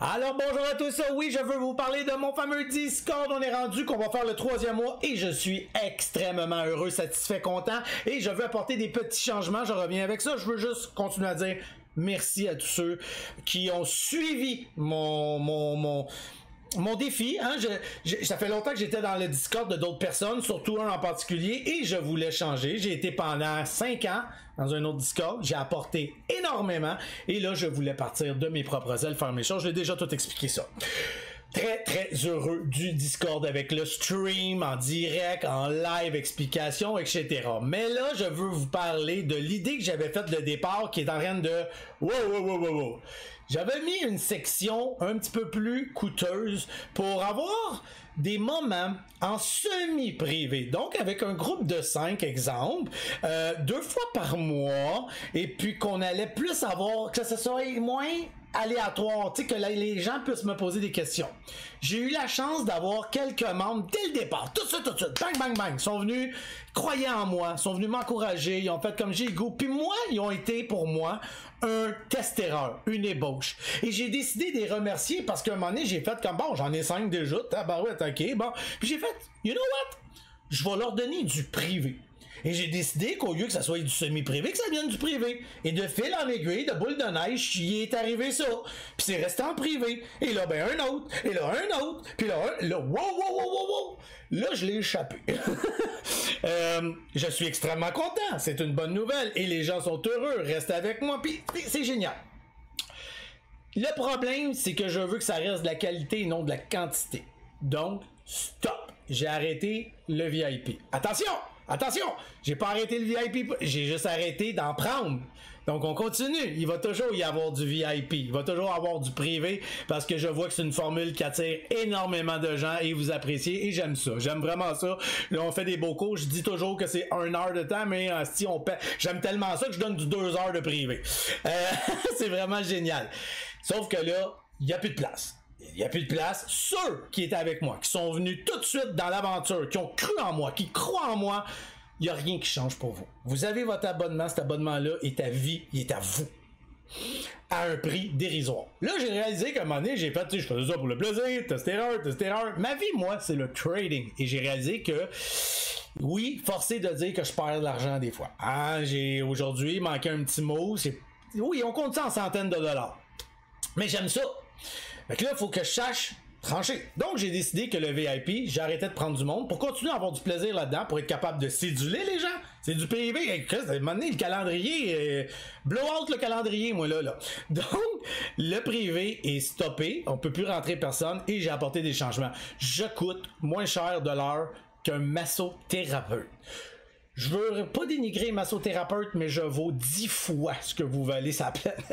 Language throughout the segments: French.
Alors bonjour à tous, oui je veux vous parler de mon fameux Discord. On est rendu qu'on va faire le 3e mois et je suis extrêmement heureux, satisfait, content et je veux apporter des petits changements, je reviens avec ça. Je veux juste continuer à dire merci à tous ceux qui ont suivi mon défi, hein, ça fait longtemps que j'étais dans le Discord de d'autres personnes, surtout un en particulier, et je voulais changer. J'ai été pendant 5 ans dans un autre Discord, j'ai apporté énormément, et là, je voulais partir de mes propres ailes, faire mes choses. J'ai déjà tout expliqué ça. Très heureux du Discord avec le stream en direct, en live, explication, etc. Mais là, je veux vous parler de l'idée que j'avais faite de départ qui est en train de... Wow. J'avais mis une section un petit peu plus coûteuse pour avoir des moments en semi-privé. Donc, avec un groupe de 5, exemple, 2 fois par mois, et puis qu'on allait plus avoir, que ce soit moins aléatoire, tu sais, que les gens puissent me poser des questions. J'ai eu la chance d'avoir quelques membres dès le départ, tout de suite, bang, ils sont venus croyer en moi, sont venus m'encourager, ils ont fait comme j'ai le goût, puis moi, ils ont été pour moi un test-erreur, une ébauche. Et j'ai décidé de les remercier parce qu'à un moment donné, j'ai fait comme bon, j'en ai 5 déjà, tabarouette, ok, bon. Puis j'ai fait, you know what? Je vais leur donner du privé. Et j'ai décidé qu'au lieu que ça soit du semi-privé, que ça vienne du privé. Et de fil en aiguille, de boule de neige, il est arrivé ça. Puis c'est resté en privé. Et là, ben un autre. Et là, un autre. Puis là, wow. Là, je l'ai échappé. Je suis extrêmement content. C'est une bonne nouvelle. Et les gens sont heureux. Restez avec moi. Puis c'est génial. Le problème, c'est que je veux que ça reste de la qualité et non de la quantité. Donc, stop. J'ai arrêté le VIP. Attention, j'ai pas arrêté le VIP, j'ai juste arrêté d'en prendre. Donc on continue, il va toujours y avoir du VIP, il va toujours avoir du privé parce que je vois que c'est une formule qui attire énormément de gens et vous appréciez et j'aime ça, j'aime vraiment ça. Là on fait des beaux cours, je dis toujours que c'est 1 heure de temps mais si on paie, j'aime tellement ça que je donne du 2 heures de privé. C'est vraiment génial. Sauf que là, il n'y a plus de place. Il n'y a plus de place. Ceux qui étaient avec moi, qui sont venus tout de suite dans l'aventure, qui ont cru en moi, qui croient en moi, il n'y a rien qui change pour vous. Vous avez votre abonnement, cet abonnement-là est à vie, il est à vous. À un prix dérisoire. Là, j'ai réalisé qu'à un moment donné, j'ai fait, je faisais ça pour le plaisir, tester erreur. Ma vie, moi, c'est le trading. Et j'ai réalisé que, oui, forcé de dire que je perds de l'argent des fois. Ah, j'ai aujourd'hui manqué un petit mot. Oui, on compte ça en centaines de dollars. Mais j'aime ça. Fait que là, il faut que je sache trancher. Donc, j'ai décidé que le VIP, j'arrêtais de prendre du monde pour continuer à avoir du plaisir là-dedans, pour être capable de séduler les gens. C'est du PV. À un moment donné, le calendrier, blow out le calendrier, moi, là. Donc, le privé est stoppé. On peut plus rentrer personne et j'ai apporté des changements. Je coûte moins cher de l'heure qu'un massothérapeute. Je veux pas dénigrer massothérapeute, mais je vaux 10 fois ce que vous valez sa planète.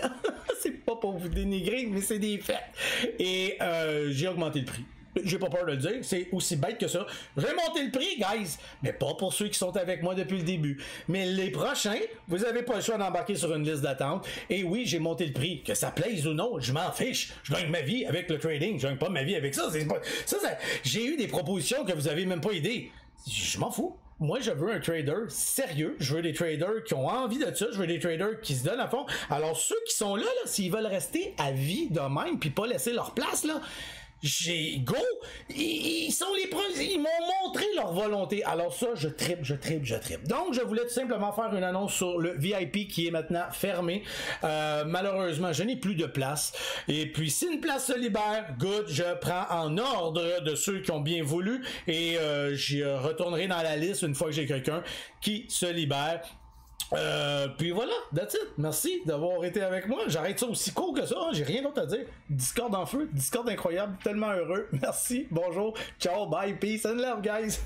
C'est pas pour vous dénigrer, mais c'est des faits. Et j'ai augmenté le prix. J'ai pas peur de le dire, c'est aussi bête que ça. J'ai monté le prix, guys, mais pas pour ceux qui sont avec moi depuis le début. Mais les prochains, vous avez pas le choix d'embarquer sur une liste d'attente. Et oui, j'ai monté le prix. Que ça plaise ou non, je m'en fiche. Je gagne ma vie avec le trading, je gagne pas ma vie avec ça. J'ai eu des propositions que vous avez même pas idée. Je m'en fous. Moi, je veux un trader sérieux. Je veux des traders qui ont envie de ça. Je veux des traders qui se donnent à fond. Alors, ceux qui sont là, s'ils veulent rester à vie de même puis pas laisser leur place, là, ils sont les premiers, ils m'ont montré leur volonté. Alors ça, je tripe. Donc, je voulais tout simplement faire une annonce sur le VIP qui est maintenant fermé. Malheureusement, je n'ai plus de place. Et puis, si une place se libère, good, je prends en ordre de ceux qui ont bien voulu et j'y retournerai dans la liste une fois que j'ai quelqu'un qui se libère. Puis voilà, that's it. Merci d'avoir été avec moi. J'arrête ça aussi court que ça, hein. J'ai rien d'autre à dire. Discord en feu, Discord incroyable, tellement heureux. Merci, bonjour, ciao, bye, peace and love, guys.